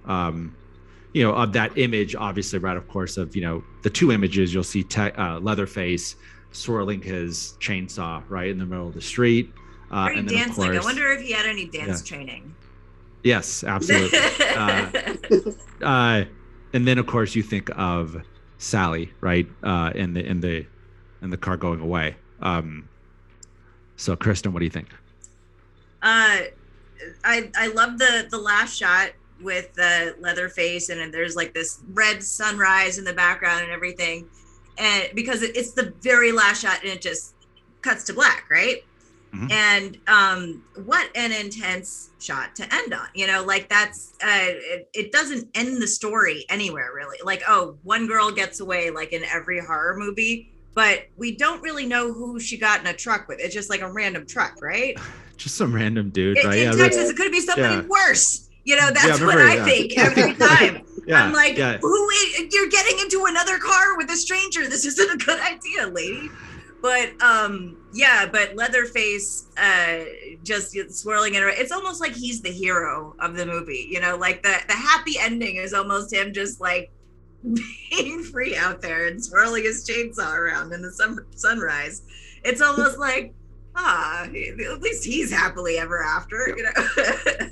of that image, obviously, right? Of course, of the two images, you'll see Leatherface swirling his chainsaw right in the middle of the street. And then, dancing. I wonder if he had any dance training. Yes, absolutely. And then, of course, you think of Sally, right? In the car going away. So, Kristen, what do you think? I love the last shot with the Leatherface, and there's like this red sunrise in the background and everything, and because it's the very last shot, and it just cuts to black, right? Mm-hmm. And what an intense shot to end on, like that's it doesn't end the story anywhere really. Like, one girl gets away like in every horror movie, but we don't really know who she got in a truck with. It's just like a random truck, right? Just some random dude, right? In Texas, it could be somebody worse. That's what I think every time. I'm like, you're getting into another car with a stranger. This isn't a good idea, lady. But but Leatherface just swirling it around. It's almost like he's the hero of the movie, like the happy ending is almost him just like being free out there and swirling his chainsaw around in the sunrise. It's almost like, at least he's happily ever after,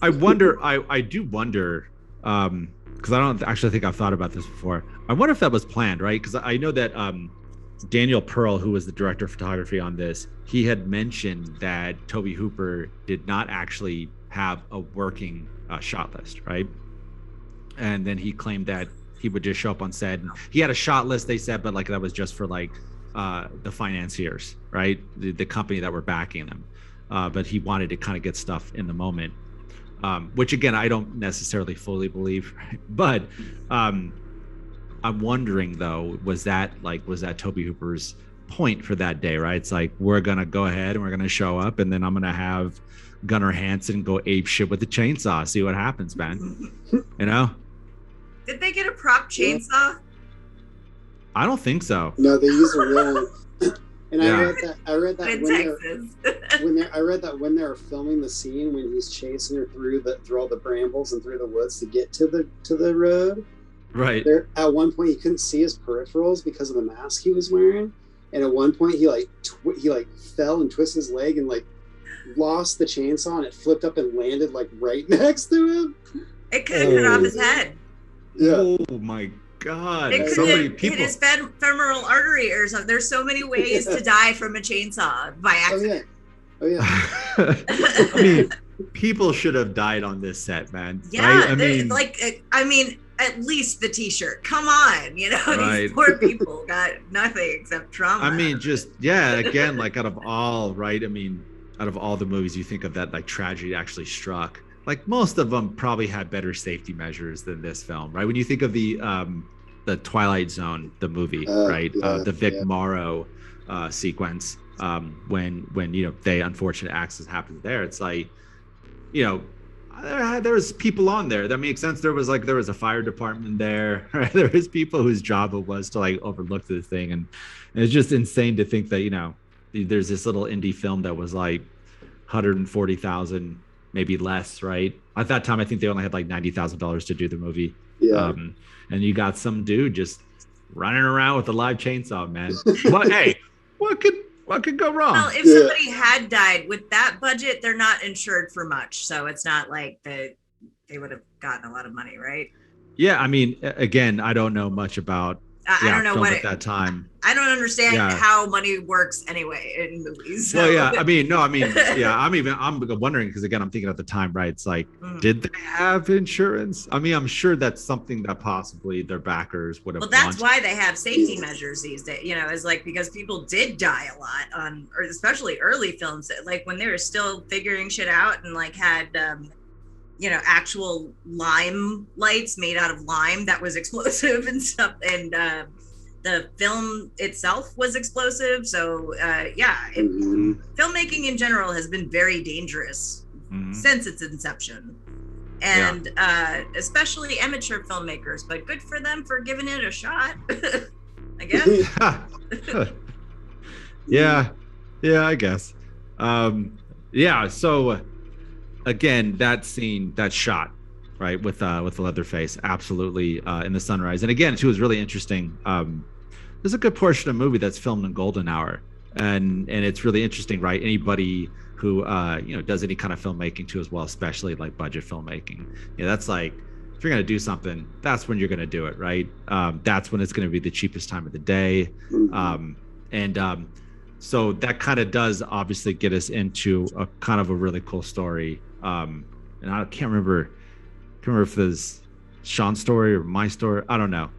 I do wonder, because I don't actually think I've thought about this before. I wonder if that was planned, right? Because I know that Daniel Pearl, who was the director of photography on this, he had mentioned that Tobe Hooper did not actually have a working shot list, right? And then he claimed that he would just show up on set, and he had a shot list, they said, but like that was just for like the financiers, right? The company that were backing them. But he wanted to kind of get stuff in the moment, which again, I don't necessarily fully believe, right? But I'm wondering though, was that Tobe Hooper's point for that day, right? It's like, we're gonna go ahead and we're gonna show up, and then I'm gonna have Gunnar Hansen go ape shit with the chainsaw, see what happens, man. Did they get a prop chainsaw? I don't think so. No, they use a real. And Yeah. I read that In when Texas. I read that when they were filming the scene when he's chasing her through all the brambles and through the woods to get to the road. Right. There, at one point, he couldn't see his peripherals because of the mask he was wearing, and at one point, he fell and twisted his leg and like lost the chainsaw, and it flipped up and landed like right next to him. It could have hit off his head. Yeah. Oh my God. It So could many have people. hit his femoral artery or something. There's so many ways to die from a chainsaw by accident. Oh yeah. I mean, people should have died on this set, man. Yeah, right? I mean, at least the T-shirt. Come on, Right. These poor people got nothing except trauma. I mean, just again, like out of all the movies you think of that like tragedy actually struck, like most of them probably had better safety measures than this film, right? When you think of the Twilight Zone, the movie, right? The Vic Morrow sequence, when the unfortunate accident happens there, it's like, there was people on there. That makes sense. There was a fire department there. Right? There was people whose job it was to like overlook this thing, and it's just insane to think that there's this little indie film that was like 140,000, maybe less, right? At that time, I think they only had like $90,000 to do the movie. Yeah. And you got some dude just running around with a live chainsaw, man. But hey, what could go wrong? Well, if somebody had died with that budget, they're not insured for much, so it's not like they would have gotten a lot of money, right? Yeah, I mean, again, I don't know much about I don't know film what at that time. I don't understand how money works anyway in movies. So. Well, yeah, I'm wondering because again, I'm thinking at the time, right? It's like, did they have insurance? I mean, I'm sure that's something that possibly their backers would have. Well, that's why they have safety measures these days. You know, is like because people did die a lot on, or especially early films, like when they were still figuring shit out and like had. Actual lime lights made out of lime that was explosive and stuff. And the film itself was explosive. So, filmmaking in general has been very dangerous since its inception. And especially amateur filmmakers, but good for them for giving it a shot, I guess. Yeah, I guess. So... Again, that scene, that shot, right, with Leatherface, absolutely in the sunrise. And again, too, is really interesting. There's a good portion of the movie that's filmed in golden hour, and it's really interesting, right? Anybody who does any kind of filmmaking too, as well, especially like budget filmmaking, that's like if you're gonna do something, that's when you're gonna do it, right? That's when it's gonna be the cheapest time of the day, so that kind of does obviously get us into a kind of a really cool story. And I can't remember if it's Sean's story or my story. I don't know.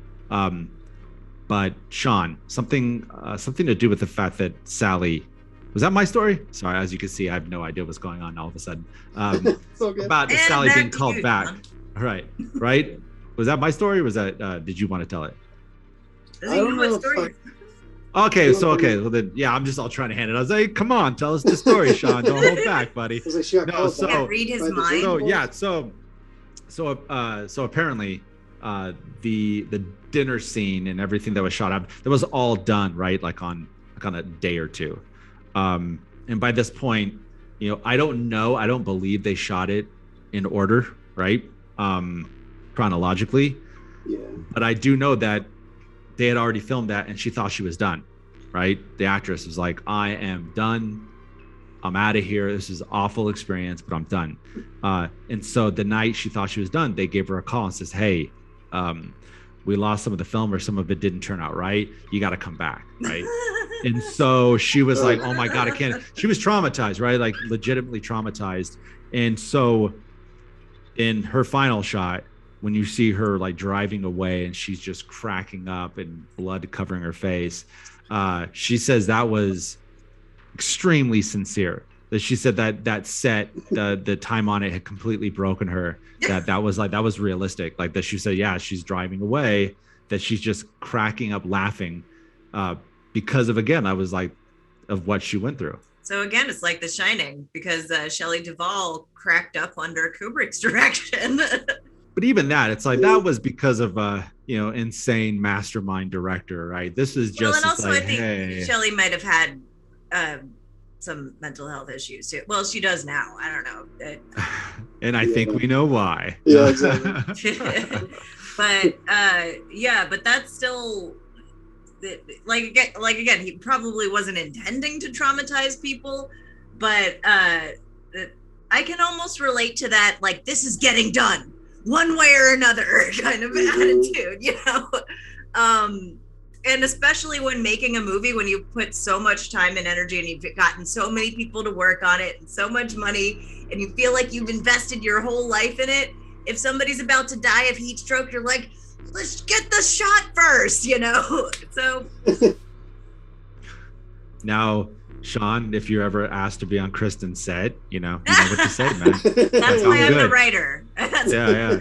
But Sean, something to do with the fact that Sally, was that my story? Sorry, as you can see, I have no idea what's going on all of a sudden. About Sally being called back. Right. Was that my story? Or was that, did you want to tell it? I don't know. Okay, well then, I'm just all trying to hand it. I was like, come on, tell us the story, Sean. Don't hold back, buddy. Read his mind. So apparently, the dinner scene and everything that was shot up, that was all done right, like on a day or two. And by this point, I don't believe they shot it in order, right? Chronologically. Yeah. But I do know that they had already filmed that and she thought she was done, right? The actress was like, I am done. I'm out of here. This is an awful experience, but I'm done. And so the night she thought she was done, they gave her a call and says, hey, we lost some of the film or some of it didn't turn out right. You got to come back, right? And so she was like, oh my God, I can't. She was traumatized, right? Like legitimately traumatized. And so in her final shot, when you see her like driving away and she's just cracking up and blood covering her face, she says that was extremely sincere. That she said that set, the time on it had completely broken her. That was realistic. Like that she said, yeah, she's driving away, that she's just cracking up laughing because of, again, I was like, of what she went through. So again, it's like The Shining because Shelley Duvall cracked up under Kubrick's direction. But even that, it's like that was because of insane mastermind director, right? This is just and also like, I think Shelley might have had some mental health issues too. Well, she does now. I don't know. And I think we know why. Yeah, exactly. but that's still like again, he probably wasn't intending to traumatize people, but I can almost relate to that. Like, this is getting done one way or another kind of attitude, and especially when making a movie, when you put so much time and energy and you've gotten so many people to work on it and so much money and you feel like you've invested your whole life in it. If somebody's about to die of heat stroke, you're like, let's get the shot first, So now, Sean, if you're ever asked to be on Kristen's set, you know what to say, man. That's why I'm the writer. Yeah,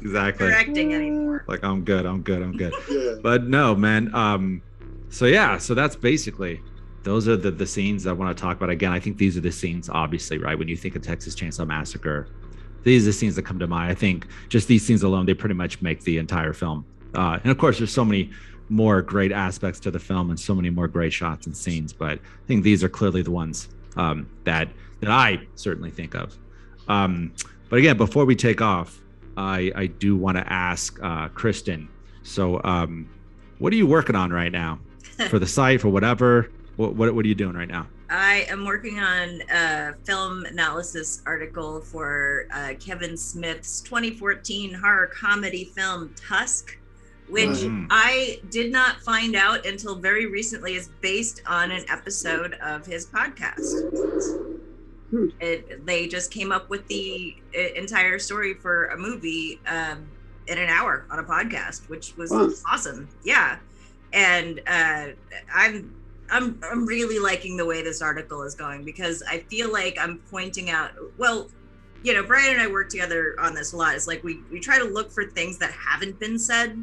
exactly. Directing anymore. Like, I'm good. Yeah. But no, man. So that's basically, those are the scenes I want to talk about. Again, I think these are the scenes, obviously, right? When you think of Texas Chainsaw Massacre, these are the scenes that come to mind. I think just these scenes alone, they pretty much make the entire film. And of course, there's so many more great aspects to the film and so many more great shots and scenes, but I think these are clearly the ones that I certainly think of. But again, before we take off, I do want to ask Kristen. So what are you working on right now for the site, for whatever? What are you doing right now? I am working on a film analysis article for Kevin Smith's 2014 horror comedy film Tusk, which Mhm. I did not find out until very recently is based on an episode of his podcast. They just came up with the entire story for a movie in an hour on a podcast, which was awesome. Yeah, and I'm really liking the way this article is going, because I feel like I'm pointing out, well, you know, Brian and I work together on this a lot. It's like we try to look for things that haven't been said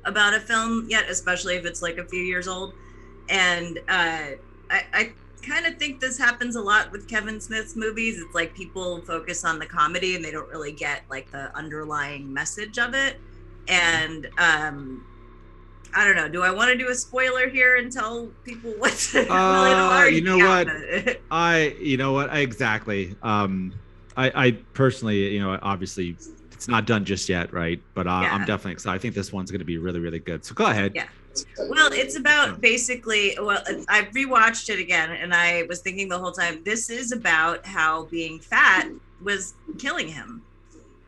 about a film yet, especially if it's like a few years old. And I kind of think this happens a lot with Kevin Smith's movies. It's like people focus on the comedy and they don't really get like the underlying message of it. And I don't know. Do I want to do a spoiler here and tell people what? You know what? Exactly. I personally, you know, obviously it's not done just yet, right? But I'm definitely excited. I think this one's going to be really, really good. So go ahead. Yeah. Well, it's about basically, I rewatched it again and I was thinking the whole time, this is about how being fat was killing him.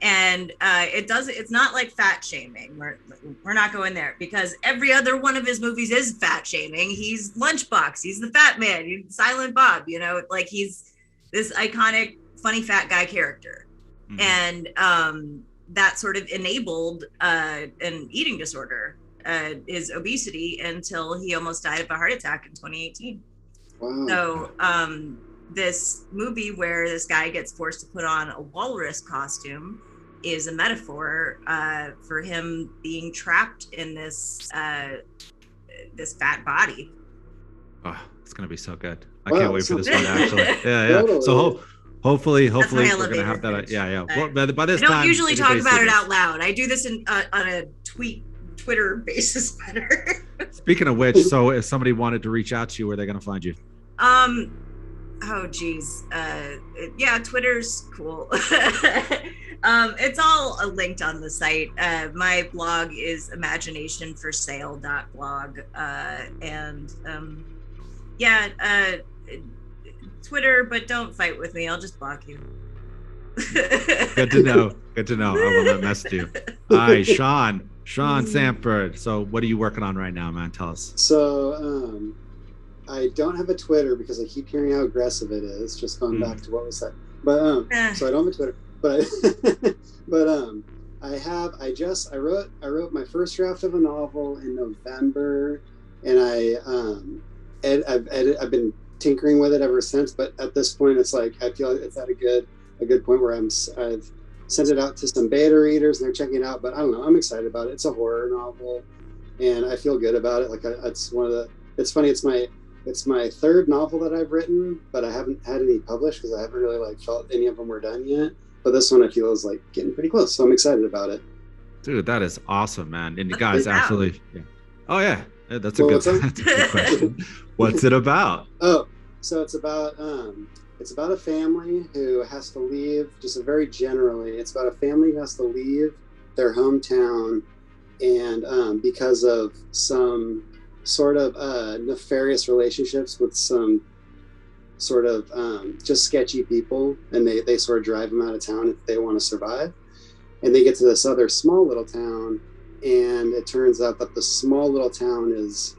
And it's not like fat shaming. We're not going there, because every other one of his movies is fat shaming. He's Lunchbox. He's the fat man. He's Silent Bob. You know, like he's this iconic, funny fat guy character. Mm-hmm. And that sort of enabled an eating disorder, his obesity, until he almost died of a heart attack in 2018. Wow. So this movie where this guy gets forced to put on a walrus costume is a metaphor for him being trapped in this this fat body. Oh, it's gonna be so good! I can't wait for this one. Actually, yeah. So hopefully we're gonna have that. Yeah. Well, by this time, I don't usually talk about it out loud. I do this on a Twitter basis better. Speaking of which, so if somebody wanted to reach out to you, where are they gonna find you? Oh geez. Yeah, Twitter's cool. It's all linked on the site. My blog is imaginationforsale.blog. And Twitter, but don't fight with me. I'll just block you. Good to know. I will not mess with you. All right, Sean Sanford. So what are you working on right now, man? Tell us. So I don't have a Twitter because I keep hearing how aggressive it is. Just going back to what was that? But so I don't have a Twitter. But I wrote my first draft of a novel in November, and I've been tinkering with it ever since. But at this point, it's like I feel it's at a good point where I've sent it out to some beta readers and they're checking it out. But I don't know, I'm excited about it. It's a horror novel, and I feel good about it. Like it's funny. It's my third novel that I've written, but I haven't had any published because I haven't really felt any of them were done yet. But this one I feel is getting pretty close, so I'm excited about it. Dude, that is awesome, man! And you guys absolutely, yeah. Oh yeah, that's a good question. What's it about? Oh, so it's about a family who has to leave. Just very generally, it's about a family who has to leave their hometown, and because of some sort of nefarious relationships with some sort of just sketchy people, and they sort of drive them out of town if they want to survive. And they get to this other small little town, and it turns out that the small little town is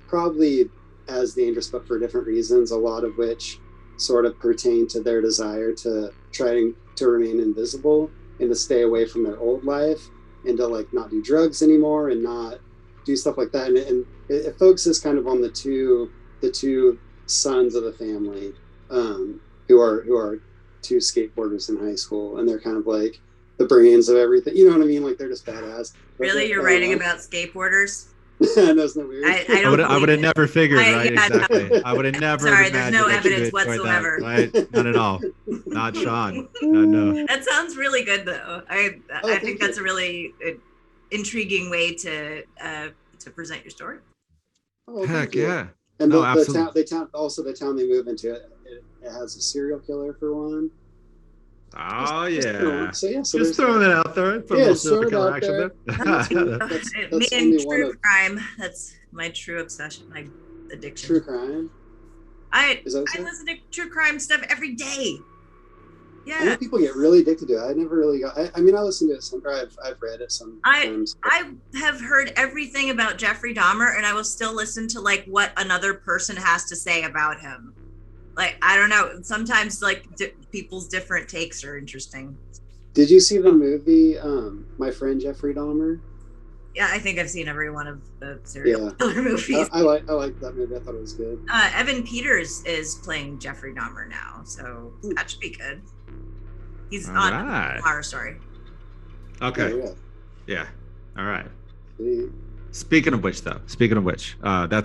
probably as dangerous, but for different reasons, a lot of which sort of pertain to their desire to try to remain invisible and to stay away from their old life, and to not do drugs anymore and not do stuff like that. And it focuses kind of on the two sons of the family, who are two skateboarders in high school, and they're kind of like the brains of everything. You know what I mean? They're just badass. Really, you're writing about skateboarders? That's not weird. I would have never figured, right? Exactly. No. I would have never. Sorry, there's no evidence whatsoever. That, right? None at all. Not Sean. No. That sounds really good, though. I think that's a really intriguing way to present your story. Oh, heck yeah! And the town they move into, it has a serial killer for one. Oh Just yeah. so yeah, so Just there's throwing it out there. Put a Yeah, little just throwing it Serpico out action there. there. That's Me and only one true of crime. That's my true obsession, my addiction. true crime. I Is that what I you said? listen to true crime stuff every day. I know Yeah. people get really addicted to it. I never really got. I mean, I listen to it. Or I've read it sometimes. I have heard everything about Jeffrey Dahmer, and I will still listen to like what another person has to say about him. Like I don't know. Sometimes like people's different takes are interesting. Did you see the movie My Friend Jeffrey Dahmer? Yeah, I think I've seen every one of the serial Yeah. killer movies. I like that movie. I thought it was good. Evan Peters is playing Jeffrey Dahmer now, so that should be good. He's All on right. Horror Story. Okay. Yeah, Yeah. All right. yeah. Speaking of which, that's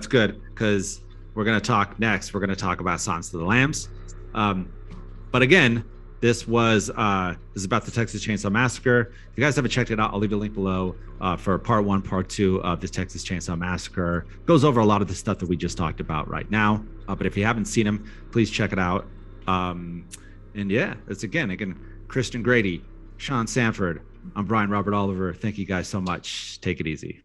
good because we're going to talk next. We're going to talk about Silence of the Lambs. But again, this is about the Texas Chainsaw Massacre. If you guys haven't checked it out, I'll leave a link below for part 1, part 2 of the Texas Chainsaw Massacre. Goes over a lot of the stuff that we just talked about right now. But if you haven't seen them, please check it out. And yeah, it's again, Kristen Grady, Sean Sanford. I'm Brian Robert Oliver. Thank you guys so much. Take it easy.